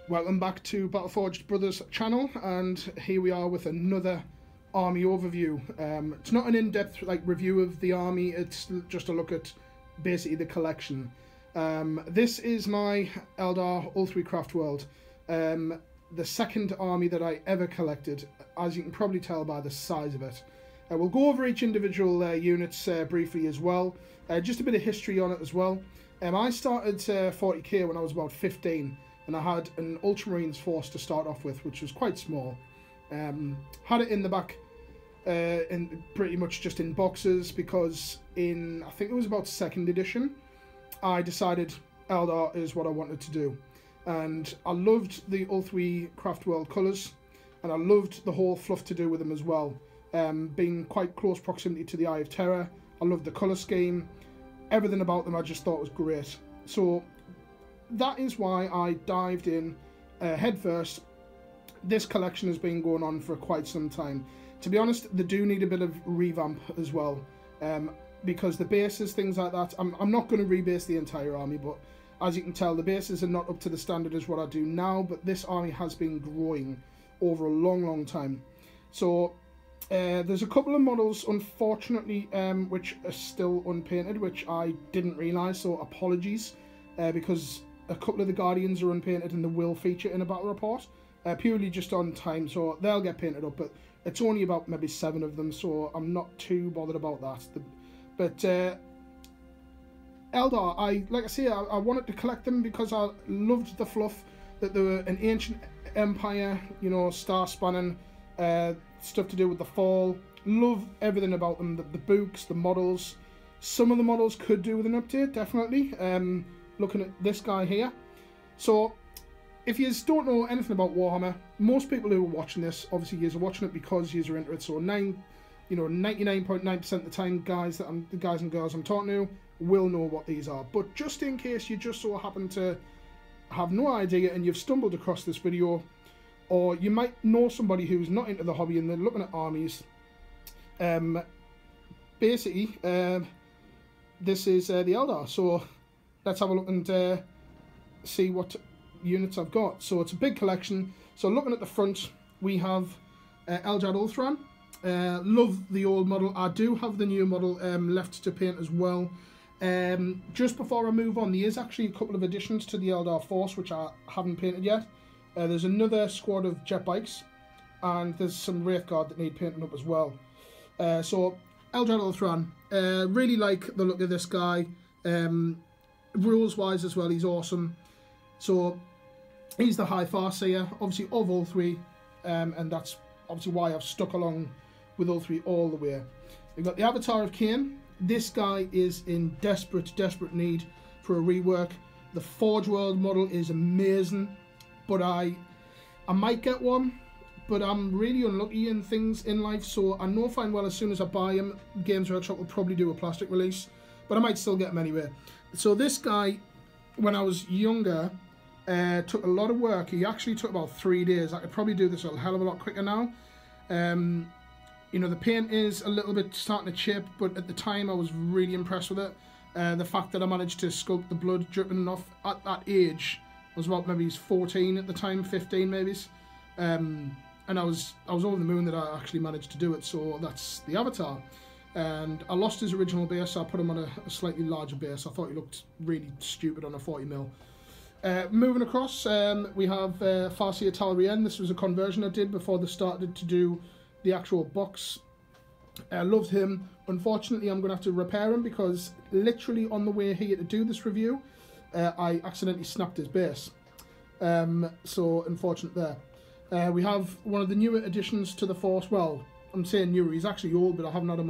Welcome back to Battleforged Brothers channel, and here we are with another army overview. It's not an in-depth review of the army, it's just a look at basically the collection. This is my Eldar Ulthwe Craftworld, the second army that I ever collected, as you can probably tell by the size of it. We'll go over each individual units briefly as well, just a bit of history on it as well. I started 40k when I was about 15. And I had an Ultramarines force to start off with, which was quite small. Had it in the back, in pretty much just in boxes, because in, I think it was about 2nd edition, I decided Eldar is what I wanted to do. And I loved the Ulthwe Craftworld colours, and I loved the whole fluff to do with them as well. Being quite close proximity to the Eye of Terror, I loved the colour scheme. Everything about them I just thought was great. So that is why I dived in head first. This collection has been going on for quite some time. To be honest, they do need a bit of revamp as well, because the bases, things like that, I'm not going to rebase the entire army, but as you can tell, the bases are not up to the standard as what I do now, but this army has been growing over a long time. So there's a couple of models, unfortunately, which are still unpainted, which I didn't realise, so apologies, because a couple of the Guardians are unpainted and they will feature in a battle report, purely just on time, so they'll get painted up, but it's only about maybe 7 of them, so I'm not too bothered about that. But Eldar, like I say, I wanted to collect them because I loved the fluff, that they were an ancient empire, you know, star-spanning, stuff to do with the fall. Love everything about them, the books, the models. Some of the models could do with an update, definitely. Looking at this guy here. So if you don't know anything about Warhammer, most people who are watching this, obviously you're watching it because you're into it. So 99.9% of the time, the guys and girls I'm talking to will know what these are. But just in case you just so happen to have no idea and you've stumbled across this video, or you might know somebody who's not into the hobby and they're looking at armies, basically this is the Eldar. So let's have a look and see what units I've got. So it's a big collection. So looking at the front, we have Eldar Ulthwe. Love the old model. I do have the new model left to paint as well. Just before I move on, there is actually a couple of additions to the Eldar force which I haven't painted yet. There's another squad of jet bikes, and there's some Wraithguard that need painting up as well. So Eldar Ulthwe, really like the look of this guy. Rules wise as well, he's awesome. So he's the High Farseer, obviously of Ulthwe, and that's obviously why I've stuck along with Ulthwe all the way. We've got the Avatar of Kyun. This guy is in desperate need for a rework. The Forge World model is amazing, but I might get one, but I'm really unlucky in things in life, so I know fine well as soon as I buy him, Games Workshop will probably do a plastic release, but I might still get him anyway. So this guy, when I was younger, took a lot of work. He actually took about 3 days. I could probably do this a hell of a lot quicker now. You know, the paint is a little bit starting to chip, but at the time I was really impressed with it. The fact that I managed to sculpt the blood dripping off at that age, I was about maybe 14 at the time, 15 maybe. And I was over the moon that I actually managed to do it. So that's the Avatar. And I lost his original base, so I put him on a slightly larger base. I thought he looked really stupid on a 40mm. Moving across, we have Farseer Talrien. This was a conversion I did before they started to do the actual box. I loved him. Unfortunately, I'm going to have to repair him because literally on the way here to do this review, I accidentally snapped his base. So unfortunate there. We have one of the newer additions to the force. Well, I'm saying newer, he's actually old, but I haven't had him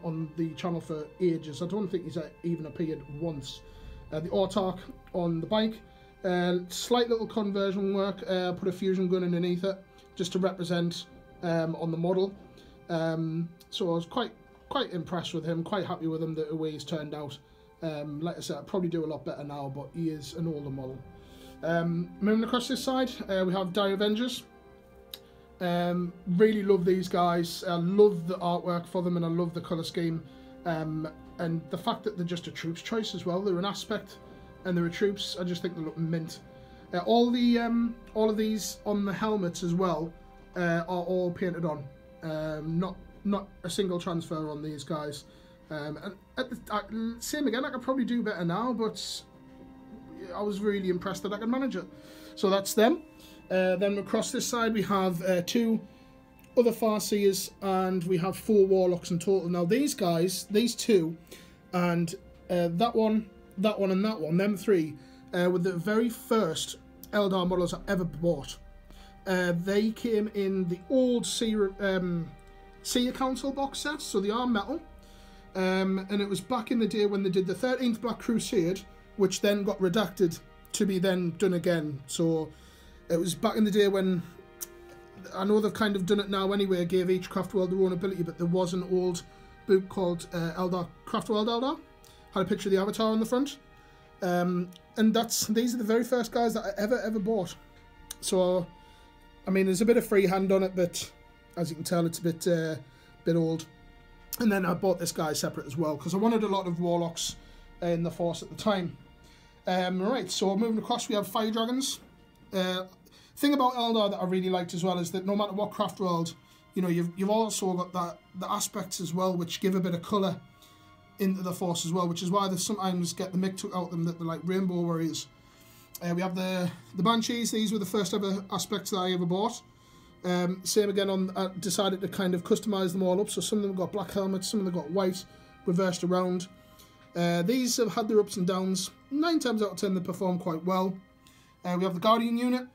on the channel for ages. I don't think he's even appeared once. The Autarch on the bike. Slight little conversion work, put a fusion gun underneath it, just to represent on the model. So I was quite impressed with him, quite happy with him, the way he's turned out. Like I said, I'd probably do a lot better now, but he is an older model. Moving across this side, we have Avengers. Really love these guys. I love the artwork for them and I love the colour scheme. And the fact that they're just a troops choice as well. They're an aspect and they're a troops. I just think they look mint. All of these on the helmets as well are all painted on. Not a single transfer on these guys. And same again, I could probably do better now, but I was really impressed that I could manage it. So that's them. Then across this side we have 2 other Farseers, and we have 4 Warlocks in total. Now these guys, these 2, and that one, and that one, them 3, were the very first Eldar models I ever bought. They came in the old Seer Council box sets, so they are metal. And it was back in the day when they did the 13th Black Crusade, which then got redacted to be then done again. So it was back in the day when, I know they've kind of done it now anyway, gave each Craftworld their own ability, but there was an old book called Eldar, Craftworld Eldar, had a picture of the Avatar on the front. And these are the very first guys that I ever bought. So, I mean, there's a bit of freehand on it, but as you can tell, it's a bit old. And then I bought this guy separate as well, because I wanted a lot of Warlocks in the Force at the time. Right, so moving across, we have Fire Dragons. Thing about Eldar that I really liked as well is that no matter what Craftworld, you know, you've also got the aspects as well, which give a bit of colour into the Force as well, which is why they sometimes get the mick took out of them that they're like Rainbow Warriors. We have the Banshees. These were the first ever aspects that I ever bought. Same again, I decided to kind of customise them all up, so some of them got black helmets, some of them got white, reversed around. These have had their ups and downs. 9 times out of 10 they perform quite well. We have the Guardian unit.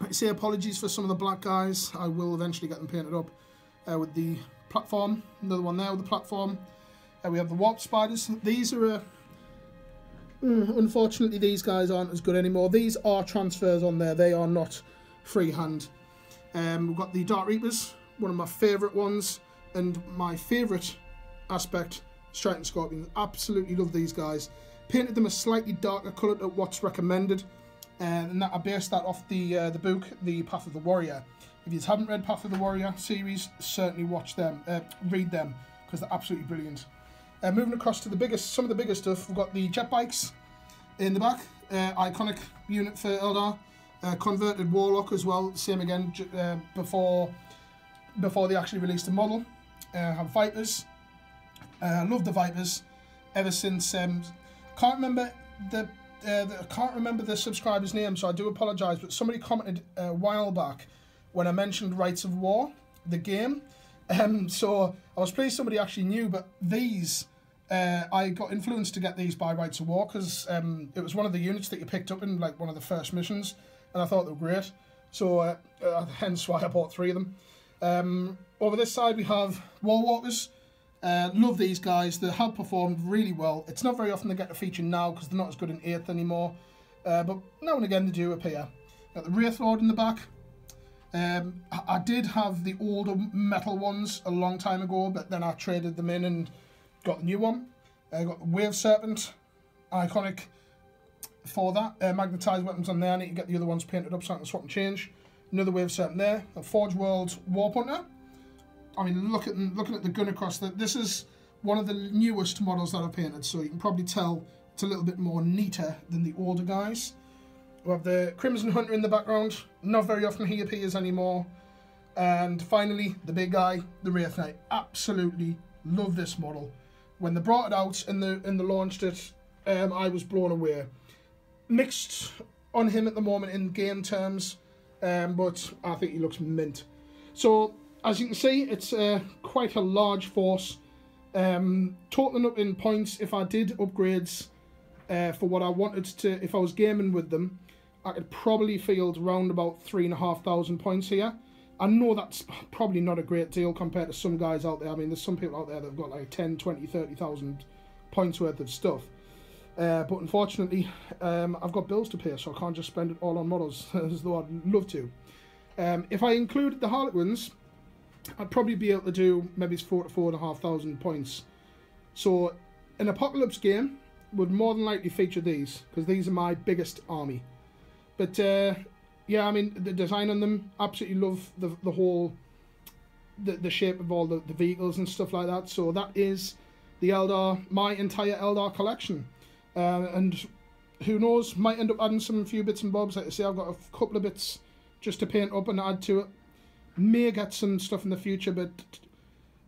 I say apologies for some of the black guys, I will eventually get them painted up with the platform. Another one there with the platform. We have the Warp Spiders. These are unfortunately these guys aren't as good anymore. These are transfers on there, they are not freehand. We've got the Dark Reapers, one of my favourite ones, and my favourite aspect, Striking Scorpions. Absolutely love these guys. Painted them a slightly darker colour to what's recommended, and I based that off the book, The Path of the Warrior. If you haven't read Path of the Warrior series, certainly watch them, read them, because they're absolutely brilliant. Moving across to some of the bigger stuff, we've got the jet bikes in the back, iconic unit for Eldar. Converted Warlock as well, same again, before they actually released the model. Have Vipers. I love the Vipers ever since. Can't remember the subscriber's name, so I do apologise. But somebody commented a while back when I mentioned Rights of War, the game. So I was pleased somebody actually knew. But these, I got influenced to get these by Rights of War because it was one of the units that you picked up in like one of the first missions. And I thought they were great, so hence why I bought 3 of them. Over this side we have Wall Walkers. Love these guys, they have performed really well. It's not very often they get to feature now because they're not as good in 8th anymore, but now and again they do appear. Got the Wraith Lord in the back. I did have the older metal ones a long time ago, but then I traded them in and got the new one. Got the Wave Serpent, iconic for that. Magnetised weapons on there. I need to get the other ones painted up so I can swap and change. Another Wave Serpent there. A Forge World Warp Hunter. I mean, looking at the gun across, this is one of the newest models that I've painted, so you can probably tell it's a little bit more neater than the older guys. We have the Crimson Hunter in the background. Not very often he appears anymore. And finally, the big guy, the Wraith Knight. Absolutely love this model. When they brought it out and they launched it, I was blown away. Mixed on him at the moment in game terms, but I think he looks mint. So as you can see, it's quite a large force. Totaling up in points, if I did upgrades for what I wanted to, if I was gaming with them, I could probably field around about 3,500 points here. I know that's probably not a great deal compared to some guys out there. I mean, there's some people out there that have got like 10, 20, 30,000 points worth of stuff. But unfortunately, I've got bills to pay, so I can't just spend it all on models, as though I'd love to. If I included the Harlequins, I'd probably be able to do maybe 4,000 to 4,500 points. So an Apocalypse game would more than likely feature these, because these are my biggest army. But yeah, I mean, the design on them, absolutely love the whole, the shape of all the vehicles and stuff like that. So that is the Eldar, my entire Eldar collection. And who knows, might end up adding some few bits and bobs. Like I say, I've got a couple of bits just to paint up and add to it. May get some stuff in the future, but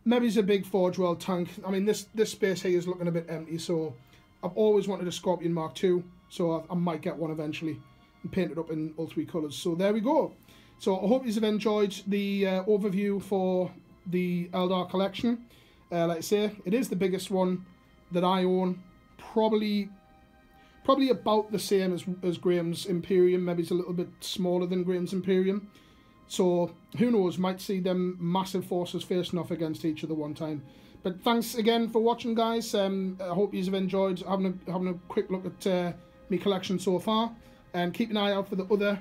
maybe it's a big Forge World tank. I mean, this space here is looking a bit empty, so I've always wanted a Scorpion Mark II, so I might get one eventually and paint it up in Ulthwe colours. So there we go. So I hope you have enjoyed the overview for the Eldar collection. Like I say, it is the biggest one that I own. Probably about the same as Graham's Imperium. Maybe it's a little bit smaller than Graham's Imperium. So who knows, might see them massive forces facing off against each other one time. But thanks again for watching, guys. I hope you have enjoyed having a quick look at my collection so far. And keep an eye out for the other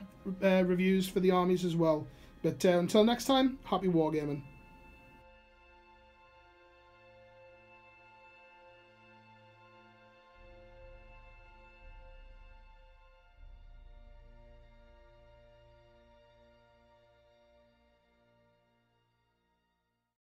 reviews for the armies as well. But until next time, happy wargaming.